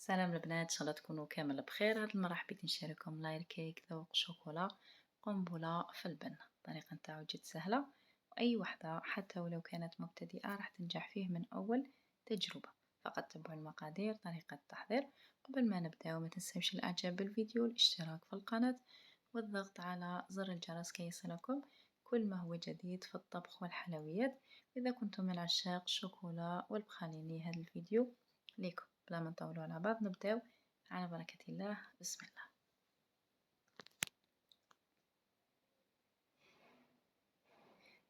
سلام البنات، ان شاء الله تكونوا كامل بخير. هاد المرة حبيت نشارككم لاير كيك ذوق شوكولا قنبلة في البن. الطريقة نتاعو جد سهلة، واي وحدة حتى ولو كانت مبتدئة راح تنجح فيه من اول تجربة. فقط تبعوا المقادير، طريقة التحضير. قبل ما نبدأ ما تنسوش الاعجاب بالفيديو، الاشتراك في القناة، والضغط على زر الجرس كي يصلكم كل ما هو جديد في الطبخ والحلويات. إذا كنتم من عشاق الشوكولا والبخاليني هذا الفيديو ليكم. بلا ما نطولوا على بعض نبداو على بركة الله. بسم الله.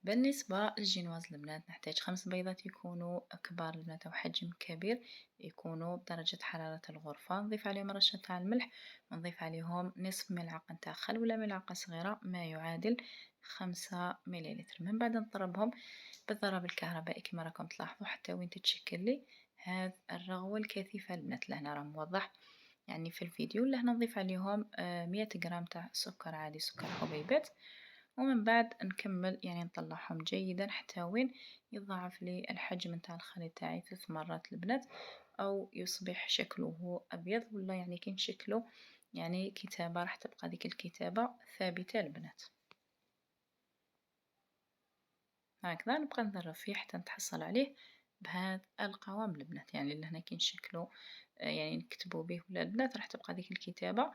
بالنسبة للجينواز البنات نحتاج 5 بيضات يكونوا كبار البنات أو حجم كبير، يكونوا بدرجة حرارة الغرفة. نضيف عليهم رشة تاع الملح، ونضيف عليهم نصف ملعقة نتاع خل ولا ملعقة صغيرة ما يعادل 5 مليلتر. من بعد نضربهم بالضرب الكهربائي كما راكم تلاحظوا حتى وين تتشكل لي هذا الرغوة الكثيفة البنات. لهنا راه موضح يعني في الفيديو. لهنا نضيف عليهم 100 غرام تاع سكر عادي، سكر حبيبات. ومن بعد نكمل يعني نطلعهم جيدا حتى وين يضاعف لي الحجم نتاع الخليط تاعي 3 مرات البنات، او يصبح شكله ابيض ولا يعني كي نشكله يعني كتابة راح تبقى ديك الكتابة ثابتة البنات. هكذا نبقى نضرب فيه حتى نتحصل عليه بهذا القوام البنات. يعني لهنا كي نشكلو يعني نكتبو به ولا البنات راح تبقى ديك الكتابة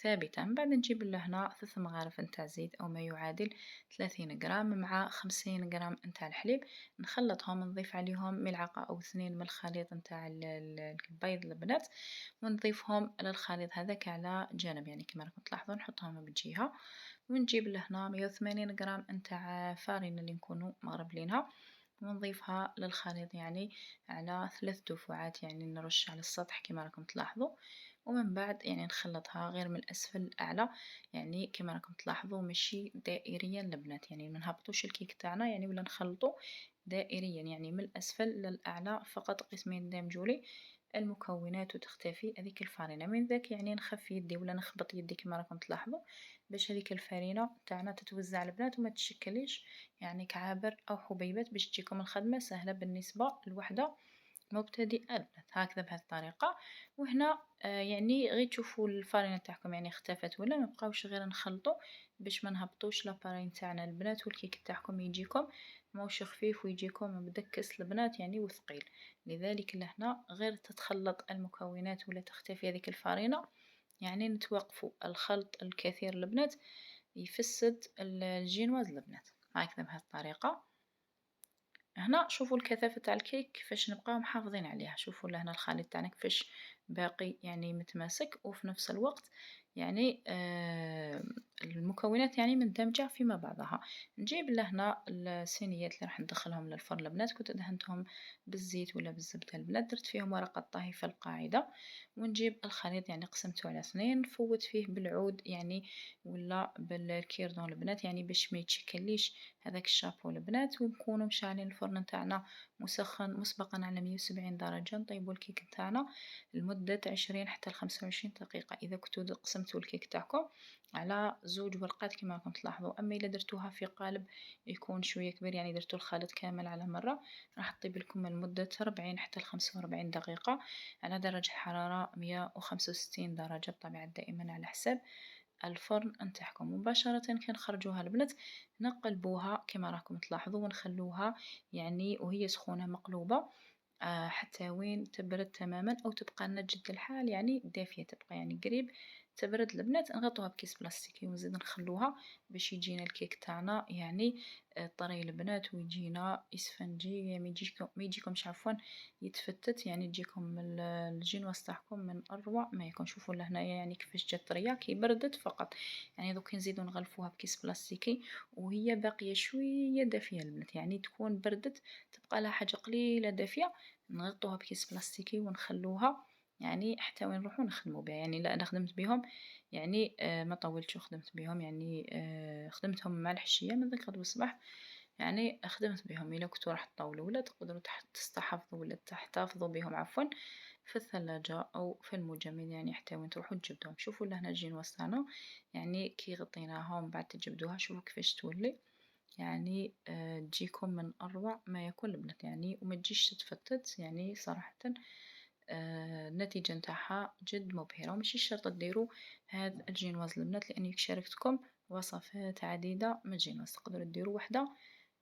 ثابتة. من بعد نجيب لهنا 3 مغارف نتاع زيت أو ما يعادل 30 غرام مع 50 غرام نتاع الحليب. نخلطهم، نضيف عليهم ملعقة أو 2 من الخليط نتاع البيض البنات، ونضيفهم للخليط هذاك على جانب يعني كما راكم تلاحظوا نحطهم بجهة. ونجيب لهنا 180 غرام نتاع فارينة اللي نكونوا مغربلينها، ونضيفها للخليط يعني على 3 دفعات، يعني نرش على السطح كما راكم تلاحظوا. ومن بعد يعني نخلطها غير من الأسفل للأعلى، يعني كما راكم تلاحظوا ماشي دائريا البنات، يعني ما نهبطوش الكيك تاعنا يعني ولا نخلطو دائريا، يعني من الأسفل للأعلى فقط قسمين يندمجوا لي المكونات وتختفي هذيك الفارينة. من ذاك يعني نخفي يدي ولا نخبط يدي كما راكم تلاحظوا باش هذيك الفارينة تاعنا تتوزع البنات وما تشكليش يعني كعابر أو حبيبات، باش تجيكم الخدمة سهلة بالنسبة لوحدة مبتدئة البنات. هكذا بهذه الطريقة. وهنا يعني غير تشوفوا الفارينة تاعكم يعني اختفت ولا مبقاوش غير نخلطوا باش ما نهبطوش لابارين تاعنا البنات، والكيك تاعكم يجيكم موش خفيف ويجيكم مدكس البنات يعني وثقيل. لذلك لهنا غير تتخلط المكونات ولا تختفي هذيك الفارينة يعني نتوقفوا الخلط الكثير البنات يفسد الجينواز البنات. هكذا بهذه الطريقة. هنا شوفوا الكثافة تاع الكيك كيفاش نبقاو محافظين عليها. شوفوا لهنا الخليط تاعنا كيفاش باقي يعني متماسك، وفي نفس الوقت يعني المكونات يعني مندمجة فيما بعضها. نجيب لهنا الصينيات اللي راح ندخلهم للفرن البنات، كنت دهنتهم بالزيت ولا بالزبدة البنات، درت فيهم ورقة طهي في القاعدة. ونجيب الخليط يعني قسمته على 2، نفوت فيه بالعود يعني ولا بالكيردون البنات يعني باش ما يتشكليش هذاك الشابو البنات. ونكونوا مشعلين الفرن نتاعنا مسخن مسبقا على 170 درجة. نطيبوا الكيك نتاعنا لمدة 20 حتى 25 دقيقة إذا كنتوا قسمتوا الكيك تاعكم على 2 ورقات كما راكم تلاحظوا. أما إذا درتوها في قالب يكون شوية كبير يعني درتوا الخليط كامل على مرة، راح تطيب لكم لمدة 40 حتى 45 دقيقة على درجة حرارة 165 درجة بطبيعة دائما على حساب الفرن نتاعكم. مباشرة كي نخرجوها البنات نقلبوها كما راكم تلاحظوا، ونخلوها يعني وهي سخونة مقلوبة حتى وين تبرد تماما أو تبقى لنا جد الحال يعني دافية، تبقى يعني قريب تبرد البنات. نغطوها بكيس بلاستيكي ونزيد نخلوها باش يجينا الكيك تاعنا يعني طري البنات ويجينا اسفنجي، ما يجيكمش عفوا يتفتت، يعني تجيكم الجينواس تاعكم من أروع ما يكون. شوفوا لهنايا يعني كيفاش جات طرية كي بردت فقط، يعني دوك نزيدو نغلفوها بكيس بلاستيكي وهي باقية شوية دافية البنات، يعني تكون بردت تبقى لها حاجة قليلة دافية. نغطوها بكيس بلاستيكي ونخلوها يعني حتى وين نروحو نخدمو بها. يعني لا انا خدمت بهم يعني ما طولتش خدمت بهم يعني خدمتهم مع الحشية من ذاك غدوة الصباح، يعني خدمت بهم. الا كنتو راح تطولوا ولا تقدروا تستحفظوا ولا تحتفظوا بهم عفوا في الثلاجة او في المجمد يعني حتى وين تروحوا تجبدوهم. شوفوا لهنا الجينواس تاعنا يعني كي غطيناها ومن بعد تجبدوها شوفوا كيفاش تولي، يعني تجيكم من أروع ما يكون البنات يعني وما تجيش تتفتت يعني صراحة. النتيجة نتاعها جد مبهرة، وماشي شرط ديرو هاد الجينواز البنات لأني شاركتكم وصفات عديدة من الجينواز، تقدروا ديروا وحدة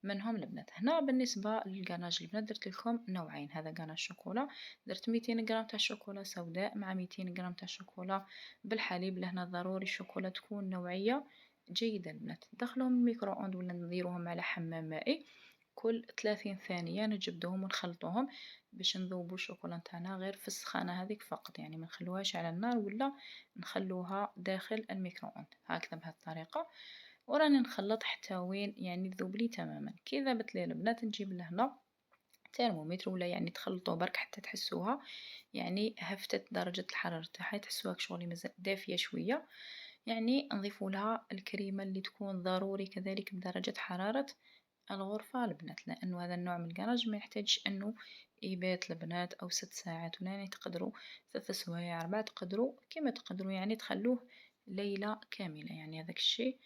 منهم البنات. هنا بالنسبة للغاناج البنات درت لكم نوعين، هذا غاناج شوكولا، درت 200 غرام تاع شوكولا سوداء مع 200 غرام تاع شوكولا بالحليب. لهنا ضروري الشوكولا تكون نوعية جيدة البنات. ندخلهم الميكرو اوند ولا نديروهم على حمام مائي كل 30 ثانية، نجبدوهم ونخلطوهم باش نذوبو الشوكولا نتاعنا غير في السخانة هذيك فقط، يعني ما نخلوهاش على النار ولا نخلوها داخل الميكرو اوند، هكذا بهذه الطريقة. وراني نخلط حتى وين يعني تذوب لي تماما. كي ذابت لي البنات نجيب لهنا ترمومتر ولا يعني تخلطوا برك حتى تحسوها يعني هفتت درجة الحرارة تاعها، تحسوها كشغل مازال دافية شوية. يعني نضيفوا لها الكريمة اللي تكون ضروري كذلك بدرجة حرارة الغرفة البنات، لأنه هذا النوع من الكراج ما يحتاجش أنه يبات البنات أو 6 ساعات، ولا يعني تقدروا 3 سوايع 4 تقدروا كما تقدروا يعني تخلوه ليلة كاملة، يعني هذاك الشيء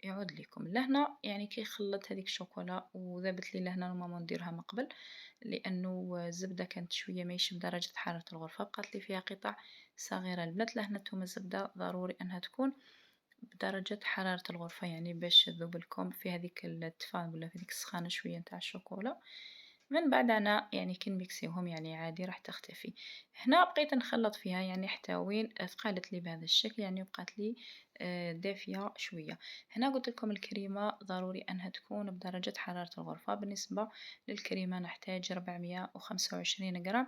يعود لكم. لهنا يعني كي خلطت هذيك الشوكولا وذابت لي لهنا ماما نديرها من قبل لأنه الزبدة كانت شوية ماهيش بدرجة حرارة الغرفة، بقات لي فيها قطع صغيرة البنات. لهنا توما الزبدة ضروري أنها تكون بدرجة حرارة الغرفة يعني باش تذوب لكم في هذيك الدفا ولا في هذيك السخانة شوية نتاع الشوكولا. من بعد أنا يعني كي نميكسيوهم يعني عادي راح تختفي. هنا بقيت نخلط فيها يعني حتى وين ثقالت لي بهذا الشكل يعني وبقات لي دافية شوية. هنا قلت لكم الكريمة ضروري أنها تكون بدرجة حرارة الغرفة. بالنسبة للكريمة نحتاج 425 غرام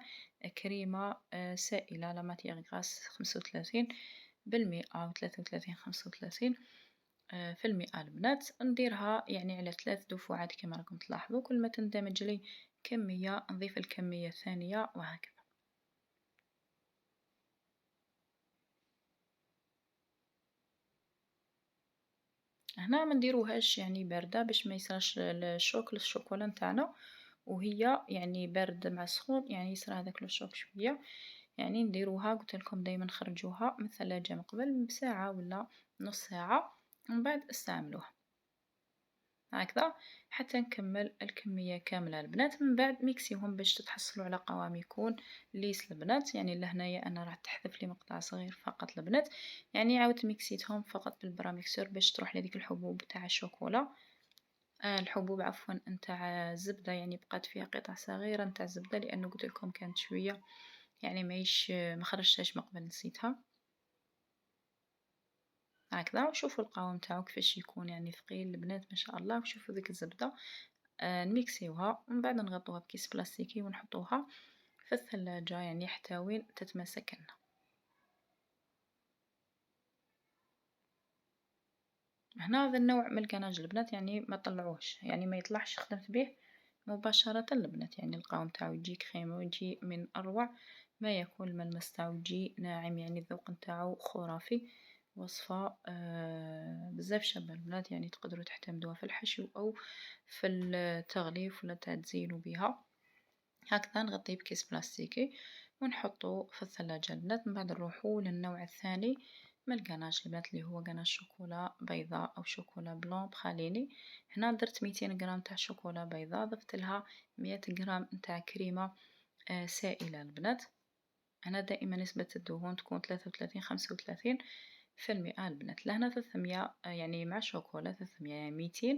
كريمة سائلة لا ماتيغ غاس 35% أو 33 35 في المئة البنات. نديرها يعني على 3 دفعات كما راكم تلاحظوا، كل ما تندمج لي كمية نضيف الكمية الثانية وهكذا. هنا ما نديروهاش يعني باردة باش ما يصراش الشوك للشوكولا نتاعنا وهي يعني بارد مع سخون، يعني يصرى هذاك الشوك شوية. يعني نديروها قلت لكم دايما نخرجوها من الثلاجة من قبل بساعة ولا نص ساعة ومن بعد استعملوها هكذا حتى نكمل الكمية كاملة البنات. من بعد ميكسيهم باش تتحصلوا على قوام يكون ليس البنات، يعني لهنايا انا راح تحذف لي مقطع صغير فقط البنات، يعني عاودت ميكسيتهم فقط بالبراميكسور باش تروح لهذيك الحبوب تاع الشوكولا الحبوب عفوا نتاع الزبدة، يعني بقات فيها قطع صغيرة نتاع الزبدة لأنه قلت لكم كانت شوية يعني ماهيش ما خرجتهاش من قبل نسيتها هكذا. وشوفوا القوام تاعو كيفاش يكون يعني ثقيل البنات ما شاء الله. وشوفوا ذيك الزبدة نميكسيوها ومن بعد نغطوها بكيس بلاستيكي ونحطوها في الثلاجة يعني حتى وين تتماسك لنا. هنا هذا النوع من الكناج البنات يعني ما طلعوش يعني ما يطلعش خدمت به مباشرة البنات، يعني القوام تاعو يجي كريمي ويجي من أروع ما يكون، الملمس تاعو يجي ناعم يعني الذوق نتاعو خرافي. وصفة بزاف شابة البنات، يعني تقدروا تعتمدوها في الحشو أو في التغليف ولا تزينوا بها. هكذا نغطيه بكيس بلاستيكي ونحطه في الثلاجة البنات. من بعد نروحو للنوع الثاني من الكناج البنات اللي هو كناج شوكولا بيضاء أو شوكولا بلون بخاليني. هنا درت 200 غرام تاع شوكولا بيضاء، ضفت لها 100 غرام تاع كريمة سائلة البنات. أنا دائما نسبة الدهون تكون 33 35 في المئة البنات. لهنا 300 يعني مع شوكولا 300 يعني 200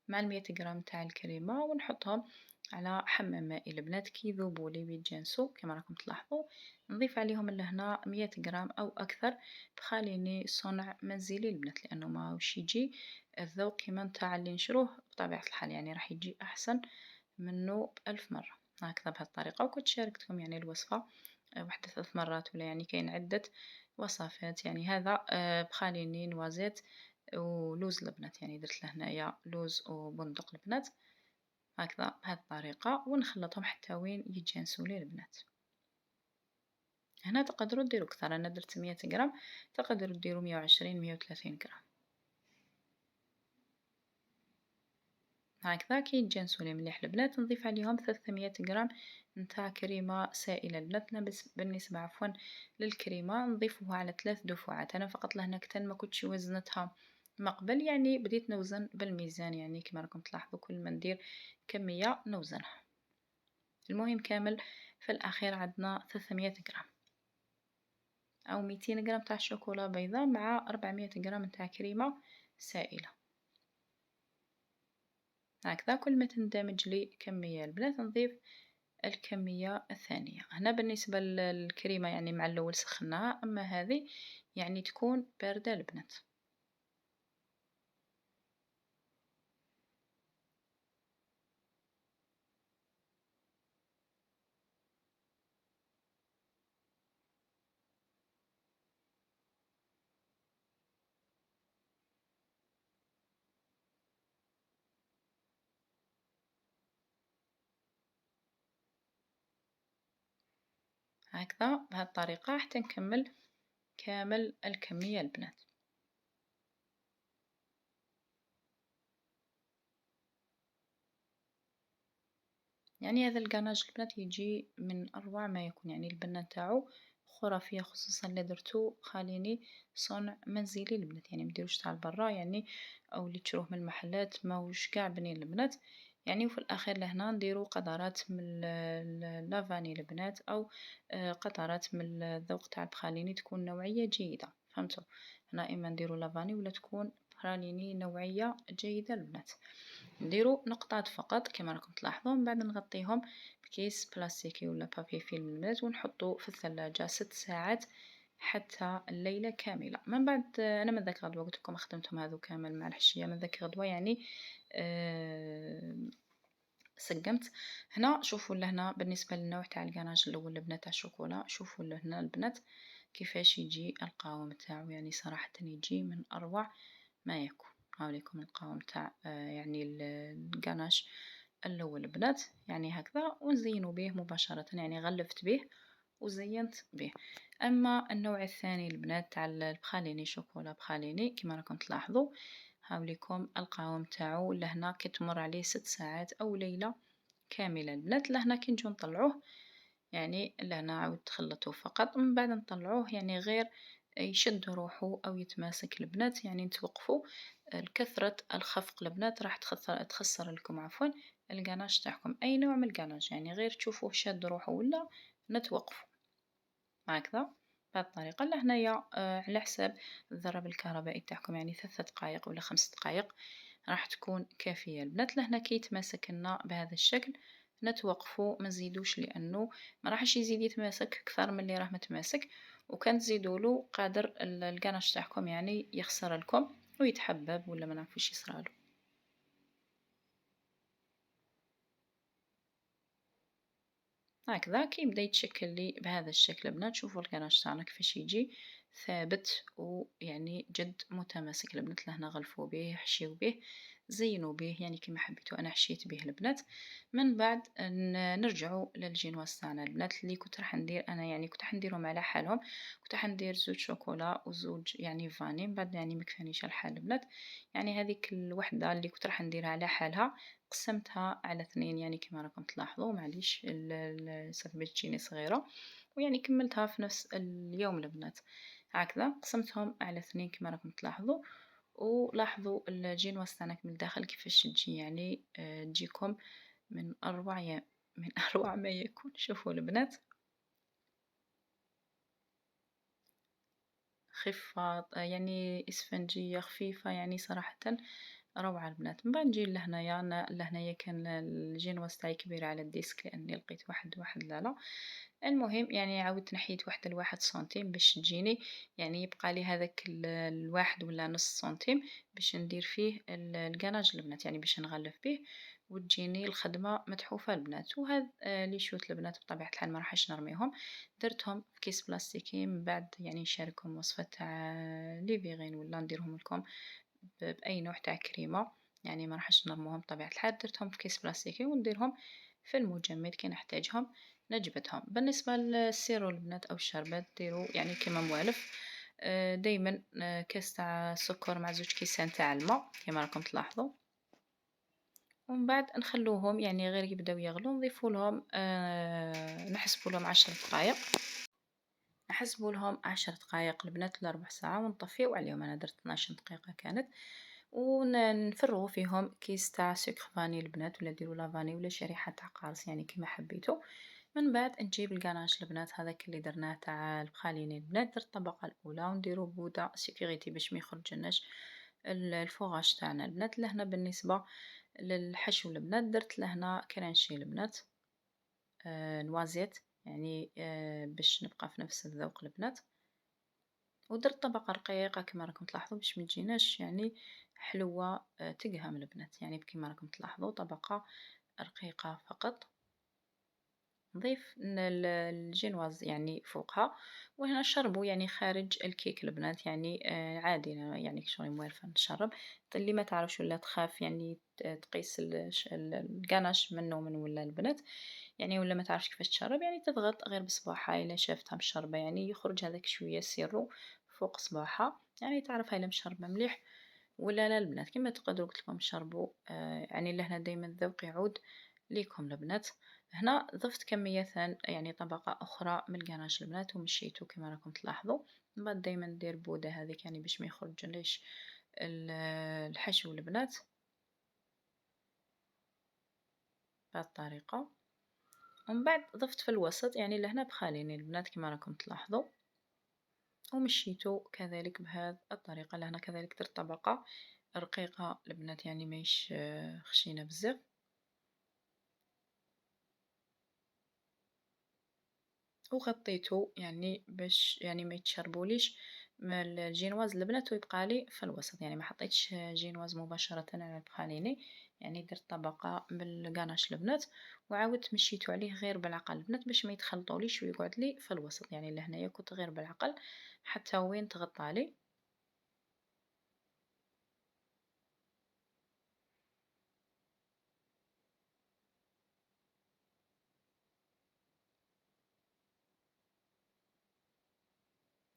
مع 100 غرام تاع الكريمة ونحطهم على حمام مائي البنات كي يذوبوا لي ويتجانسوا كما راكم تلاحظوا. نضيف عليهم لهنا 100 غرام أو أكثر بخاليني صنع منزلي البنات، لأنه ما وش يجي الذوق كيما نتاع اللي نشروه بطبيعة الحال، يعني راح يجي أحسن منه بألف مرة هكذا بهذه الطريقة. وكنت شاركتكم يعني الوصفة واحدة 3 مرات ولا يعني كاين عدة وصفات. يعني هذا بخاليني نوازيت ولوز البنات، يعني درت له هنايا لوز وبندق البنات هكذا بهذه الطريقة ونخلطهم حتى وين يتجانسوا لي البنات. هنا تقدروا ديروا كثر، أنا درت 100 غرام، تقدروا ديروا 120 130 غرام هكذا. كي يتجانسوا لي مليح البنات نضيف عليهم 300 غرام نتاع كريمة سائلة البنات. بالنسبة عفوا للكريمة نضيفوها على 3 دفعات، أنا فقط لهنا كتن ما كنتش وزنتها ما قبل، يعني بديت نوزن بالميزان يعني كما راكم تلاحظوا كل ما ندير كمية نوزنها. المهم كامل في الأخير عندنا 300 غرام أو 200 غرام تاع شوكولا بيضاء مع 400 غرام تاع كريمة سائلة. هكذا كل ما تندمج لي كمية البنات نضيف الكمية الثانية. هنا بالنسبة للكريمة يعني مع الأول سخناها، أما هذه يعني تكون باردة البنات. هكذا بهذه الطريقة حتى نكمل كامل الكمية البنات. يعني هذا القناج البنات يجي من أروع ما يكون، يعني البنة نتاعو خرافية، خصوصا اللي درتو خاليني صنع منزلي البنات، يعني مديروش تاع برا يعني أو اللي تشروه من المحلات ماهوش قاع بنين البنات. يعني وفي الأخير لهنا نديرو قطرات من لافاني البنات أو قطرات من الذوق تاع البخاليني تكون نوعية جيدة، فهمتوا؟ هنا إما نديرو لافاني ولا تكون براليني نوعية جيدة البنات. نديرو نقطات فقط كما راكم تلاحظوا، من بعد نغطيهم بكيس بلاستيكي ولا بابي فيلم البنات ونحطو في الثلاجة 6 ساعات حتى الليلة كاملة. من بعد أنا من ذاك غدوة قلت لكم خدمتهم هذو كامل مع الحشية، من ذاك غدوة يعني سقمت. هنا شوفوا لهنا بالنسبة للنوع تاع القناج الأول البنات تاع الشوكولا، شوفوا لهنا البنات كيفاش يجي القوام تاعو، يعني صراحة يجي من أروع ما يكون. هاوليكم القوام تاع يعني القناش الأول البنات يعني هكذا، ونزينوا به مباشرة يعني غلفت به وزينت به. أما النوع الثاني البنات تاع البخاليني شوكولا بخاليني كما راكم تلاحظوا، هاوليكم القوام تاعو لهنا كي تمر عليه 6 ساعات أو ليلة كاملة البنات. لهنا كي نجو نطلعوه يعني لهنا عاود تخلطوه فقط، من بعد نطلعوه يعني غير يشد روحه أو يتماسك البنات، يعني نتوقفوا كثرة الخفق البنات راح تخسر لكم عفوا القناش تاعكم، أي نوع من القناش يعني غير تشوفوه شاد روحه ولا نتوقفوا هكذا بهذه الطريقة. لهنايا على حساب الضرب الكهربائي تاعكم يعني 3 دقائق ولا 5 دقائق راح تكون كافية البنات. لهنا كي يتماسك لنا بهذا الشكل نتوقفوا ما نزيدوش لأنه ما راحش يزيد يتماسك أكثر من اللي راه متماسك، وكان تزيدولو قادر القناش تاعكم يعني يخسر لكم ويتحبب ولا ما نعرفوش يصرالو. هكذا كي يبدا يتشكل لي بهذا الشكل البنات، شوفوا الكراش تاعنا كيفاش يجي ثابت ويعني جد متماسك البنات. لهنا غلفوا به حشيو به زينوا به يعني كما حبيتو، انا حشيت به البنات. من بعد نرجعوا للجينواس تاعنا البنات اللي كنت راح ندير انا، يعني كنت راح نديرهم على حالهم، كنت راح ندير زوج شوكولا وزوج يعني فاني. من بعد يعني مكفانيش الحال البنات، يعني هذيك الوحده اللي كنت راح نديرها على حالها قسمتها على 2 يعني كما راكم تلاحظوا، معليش باش تجيني صغيرة، ويعني كملتها في نفس اليوم البنات. هكذا قسمتهم على 2 كما راكم تلاحظوا، ولاحظوا الجينواس تاعنا من الداخل كيفاش تجي يعني تجيكم من أروع من أروع ما يكون. شوفوا البنات خفة يعني إسفنجية خفيفة يعني صراحةً روعة البنات. من بعد نجي لهنايا، أنا لهنايا كان الجينواس تاعي كبير على الديسك لأني لقيت واحد لا. المهم يعني عاودت نحيت واحدة لواحد سنتيم باش تجيني، يعني يبقى لي هذاك الواحد ولا نص سنتيم باش ندير فيه القناج البنات، يعني باش نغلف به وتجيني الخدمة متحوفة البنات. وهذا لي شوت البنات بطبيعة الحال ما راحش نرميهم، درتهم في كيس بلاستيكي. من بعد يعني نشارككم وصفة تاع لي فيغين ولا نديرهم لكم بأي نوع تاع كريمة، يعني ما راحش نرموهم بطبيعة الحال. درتهم في كيس بلاستيكي ونديرهم في المجمد كي نحتاجهم نجبدهم. بالنسبة للسيرو البنات أو الشربات ديروا يعني كيما موالف، دايما كاس تاع سكر مع 2 كيسان تاع الماء كما راكم تلاحظوا، ومن بعد نخلوهم يعني غير يبداو يغلو نضيفوا لهم نحسبوا لهم 10 دقائق، نحسبوا لهم 10 دقائق البنات لربع ساعة ونطفيو عليهم. أنا درت 12 دقيقة كانت، ونفرغوا فيهم كيس تاع سكر فاني البنات ولا ديروا لافاني ولا شريحة تاع قارص يعني كما حبيتو. من بعد نجيب الكناش البنات هذاك اللي درناه تاع البخاليني البنات، درت الطبقة الأولى ونديرو بودة سيكوريتي باش ما يخرجلناش الفوغاج تاعنا البنات. لهنا بالنسبة للحشو البنات درت لهنا كرانشي البنات، نوازيت يعني باش نبقى في نفس الذوق البنات، ودرت طبقة رقيقة كما راكم تلاحظوا باش متجيناش يعني حلوة تقهم البنات، يعني كما راكم تلاحظوا طبقة رقيقة فقط. نضيف الجينواز يعني فوقها، وهنا نشربو يعني خارج الكيك البنات يعني عادي يعني شغل موالفة نشرب. اللي ما تعرفش ولا تخاف يعني تقيس الكاناش منو من ولا البنات يعني، ولا ما تعرفش كيفاش تشرب يعني تضغط غير بصباعها إلا شافتها مشربة يعني يخرج هذاك شوية سيرو فوق صباعها يعني تعرف هاي مشربة مليح ولا لا البنات. كما تقدروا قلتلكم تشربوا يعني لهنا دايما الذوق يعود ليكم البنات. هنا ضفت كمية يعني طبقة أخرى من الجناش البنات ومشيتو كما راكم تلاحظوا. من بعد دايما ندير بودة هذيك يعني باش ما يخرجليش الحشو البنات بهذه الطريقة. ومن بعد ضفت في الوسط يعني لهنا بخاليني البنات كما راكم تلاحظوا، ومشيتو كذلك بهذه الطريقة. لهنا كذلك درت طبقة رقيقة البنات يعني ماهيش خشينة بزاف، وغطيته يعني باش يعني ما يتشربوليش من الجينواز البنات ويبقى لي في الوسط، يعني ما حطيتش جينواز مباشرة على البخاليني، يعني درت طبقة بالغاناش البنات وعاودت مشيتو عليه غير بالعقل البنات باش ما يتخلطوليش ويقعد لي في الوسط، يعني لهنايا كنت غير بالعقل حتى وين تغطى لي.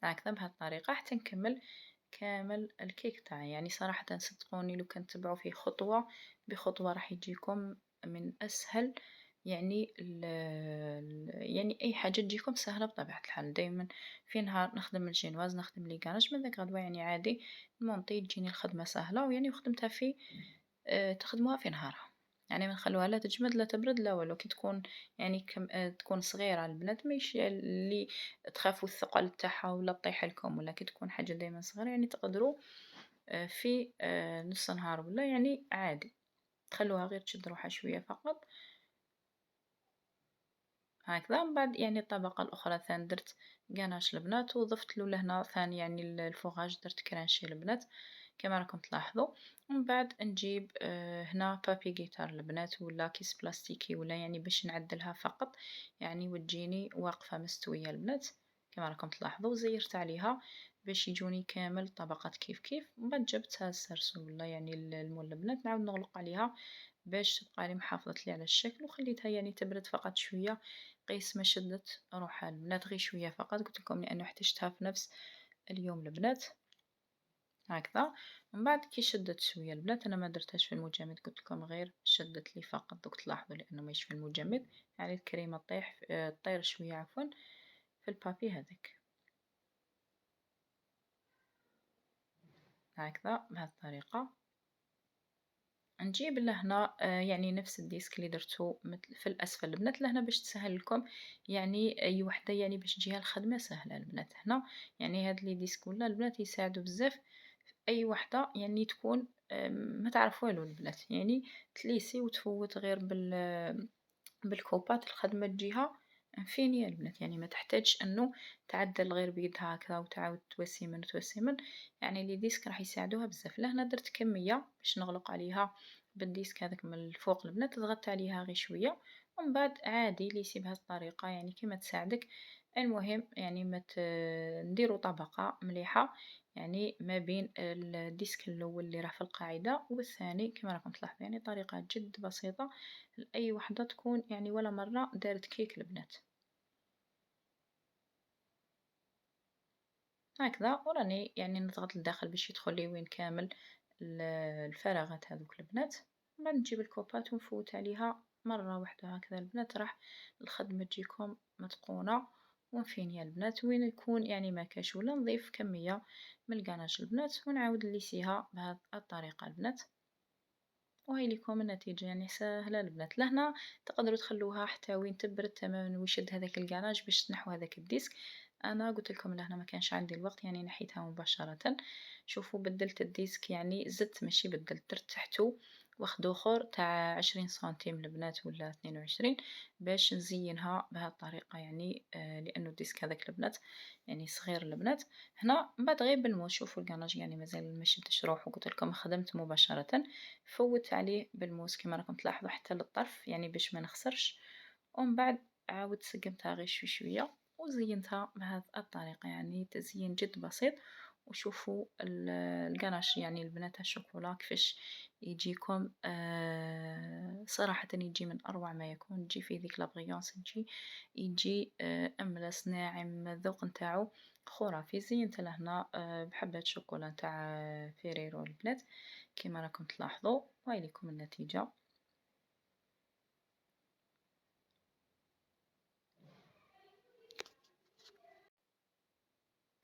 هكذا بهذه الطريقة حتى نكمل كامل الكيك تاعي. يعني صراحة صدقوني لو كان تتبعوا فيه خطوة بخطوة راح يجيكم من أسهل يعني يعني أي حاجة تجيكم سهلة بطبيعة الحال. دايما في نهار نخدم الجينواز نخدم لي كانش من ذاك غدوة يعني عادي المونطي تجيني الخدمة سهلة ويعني خدمتها في تخدموها في نهارها، يعني ما نخلوها لا تجمد لا تبرد لا والو. كي تكون يعني كم تكون صغيرة البنات ماهيش اللي تخافوا الثقل تاعها ولا تطيح لكم، ولا كي تكون حاجة دايما صغيرة يعني تقدروا في نص نهار ولا يعني عادي تخلوها غير تشد روحها شوية فقط هكذا. من بعد يعني الطبقة الأخرى ثاني درت غاناش البنات وضفت له لهنا ثاني يعني الفوغاج درت كرانشي البنات كما راكم تلاحظوا. ومن بعد نجيب هنا بابي جيتار البنات ولا كيس بلاستيكي ولا يعني باش نعدلها فقط يعني وتجيني واقفة مستوية البنات كما راكم تلاحظوا. زيرت عليها باش يجوني كامل طبقات كيف كيف. ومن بعد جبتها السرسو ولا يعني المول البنات نعاود نغلق عليها باش تبقى لي محافظت لي على الشكل، وخليتها يعني تبرد فقط شوية قيس ما شدت روحها البنات غير شوية فقط قلت لكم لأنه احتجتها في نفس اليوم البنات هكذا. من بعد كي شدت شوية البنات أنا ما درتهاش في المجمد قلت لكم غير شدت لي فقط دوك تلاحظوا لأنه ماهيش في المجمد يعني الكريمة تطيح تطير شوية عفوا في البابي هذاك هكذا بهذه الطريقة. نجيب لهنا يعني نفس الديسك اللي درتو مثل في الأسفل البنات لهنا باش تسهل لكم يعني أي وحدة يعني باش تجيها الخدمة سهلة البنات. هنا يعني هاد لي ديسك ولا البنات يساعدوا بزاف في أي وحدة يعني تكون ما تعرف والو البنات يعني تليسي وتفوت غير بالكوبات الخدمة تجيها فين يا البنات يعني ما تحتاجش انه تعدل غير بيدها هكذا وتعاود توسي من وتوسي من، يعني لي ديسك راح يساعدوها بزاف. لهنا درت كمية باش نغلق عليها بالديسك هذاك من الفوق البنات ضغطت عليها غير شوية ومن بعد عادي ليسي بهذه الطريقة يعني كما تساعدك. المهم يعني ما نديرو طبقة مليحة يعني ما بين الديسك الأول اللي راح في القاعدة والثاني كما راكم تلاحظوا يعني طريقة جد بسيطة لأي وحدة تكون يعني ولا مرة دارت كيك البنات هكذا. وراني يعني نضغط لداخل باش يدخل لي وين كامل الفراغات هذوك البنات. من بعد نجيب الكوبات ونفوت عليها مرة واحدة هكذا البنات راح الخدمة تجيكم متقونة وفين يا البنات وين يكون يعني ما كاش ولا نضيف كمية من الكناج البنات ونعاود نليسيها بهذه الطريقة البنات وهاي ليكم النتيجة يعني ساهلة البنات. لهنا تقدروا تخلوها حتى وين تبرد تماما ويشد هذاك الكراج باش تنحوا هذاك الديسك. أنا قلت لكم لهنا ما كانش عندي الوقت يعني نحيتها مباشرة. شوفوا بدلت الديسك يعني زدت ماشي بدلت درت تحته واحد آخر تاع 20 سنتيم البنات ولا 22 باش نزينها بهذه الطريقة يعني لأنه الديسك هذاك البنات يعني صغير البنات. هنا من بعد غير بالموس شوفوا الكراج يعني مازال ما شدش روحه قلت لكم خدمت مباشرة. فوّت عليه بالموس كيما راكم تلاحظوا حتى للطرف يعني باش ما نخسرش، ومن بعد عاودت سقمتها غير شوي شوية وزينتها بهذه الطريقة يعني تزيين جد بسيط. وشوفوا القناش يعني البنات الشوكولا كيفاش يجيكم صراحة يجي من أروع ما يكون يجي فيه ذيك لابغيونس يجي أملس ناعم الذوق نتاعو خرافي. زينت لهنا بحبة شوكولا نتاع فيريرو البنات كما راكم تلاحظوا وهاي لكم النتيجة.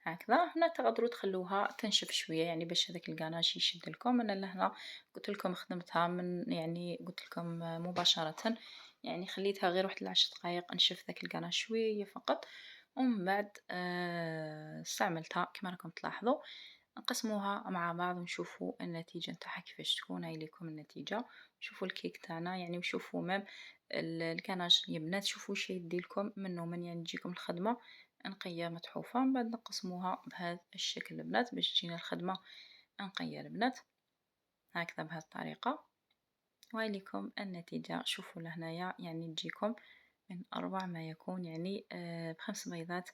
هكذا هنا تقدروا تخلوها تنشف شوية يعني باش هذاك القناش يشد لكم. أنا لهنا قلت لكم خدمتها من يعني قلت لكم مباشرة يعني خليتها غير واحد العشر دقايق نشف ذاك القناش شوية فقط. ومن بعد استعملتها كما راكم تلاحظوا. نقسموها مع بعض ونشوفوا النتيجة نتاعها كيفاش تكون. هاي لكم النتيجة. شوفوا الكيك تاعنا يعني وشوفوا مام الكناج يا بنات شوفوا واش يديلكم منه من يعني تجيكم الخدمة نقية متحوفة. من بعد نقسموها بهذا الشكل البنات باش تجينا الخدمة نقية البنات هكذا بهذه الطريقة. وهاي لكم النتيجة. شوفوا لهنايا يعني تجيكم من أروع ما يكون يعني بخمس بيضات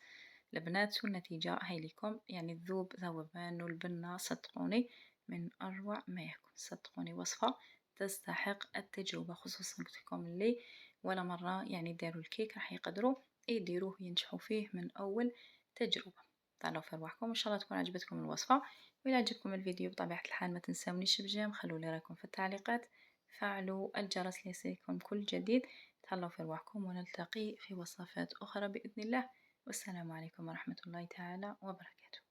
البنات. والنتيجة هاي لكم يعني الذوب ذوبان والبنة صدقوني من أروع ما يكون صدقوني وصفة تستحق التجربة خصوصا قلت لكم اللي ولا مرة يعني داروا الكيك راح يقدروا يديروه ينجحوا فيه من أول تجربة. تعالوا في رواحكم إن شاء الله تكون عجبتكم الوصفة. وإذا عجبكم الفيديو بطبيعة الحال ما تنسونيش بجيم خلوا لي رايكم في التعليقات فعلوا الجرس ليصلكم كل جديد. تهلاو في رواحكم ونلتقي في وصفات أخرى بإذن الله. والسلام عليكم ورحمة الله تعالى وبركاته.